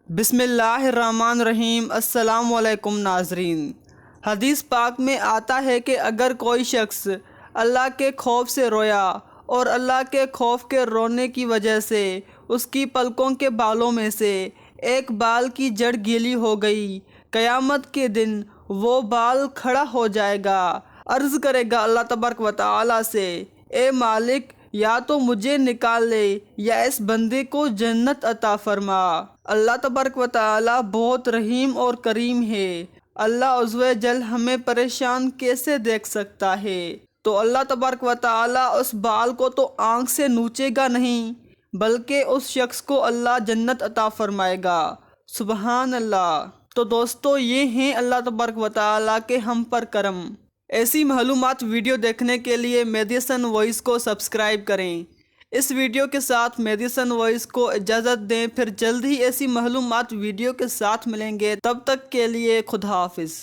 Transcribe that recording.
بسم اللہ الرحمن الرحیم۔ السلام علیکم ناظرین۔ حدیث پاک میں آتا ہے کہ اگر کوئی شخص اللہ کے خوف سے رویا اور اللہ کے خوف کے رونے کی وجہ سے اس کی پلکوں کے بالوں میں سے ایک بال کی جڑ گیلی ہو گئی، قیامت کے دن وہ بال کھڑا ہو جائے گا، عرض کرے گا اللہ تبارک و تعالی سے، اے مالک، یا تو مجھے نکال لے یا اس بندے کو جنت عطا فرما۔ اللہ تبارک و تعالی بہت رحیم اور کریم ہے۔ اللہ عز و جل ہمیں پریشان کیسے دیکھ سکتا ہے؟ تو اللہ تبارک و تعالی اس بال کو تو آنکھ سے نوچے گا نہیں، بلکہ اس شخص کو اللہ جنت عطا فرمائے گا۔ سبحان اللہ۔ تو دوستو، یہ ہیں اللہ تبارک و تعالی کے ہم پر کرم۔ ایسی معلومات ویڈیو دیکھنے کے لیے میڈیسن وائس کو سبسکرائب کریں۔ اس ویڈیو کے ساتھ میڈیسن وائس کو اجازت دیں، پھر جلد ہی ایسی معلومات ویڈیو کے ساتھ ملیں گے۔ تب تک کے لیے خدا حافظ۔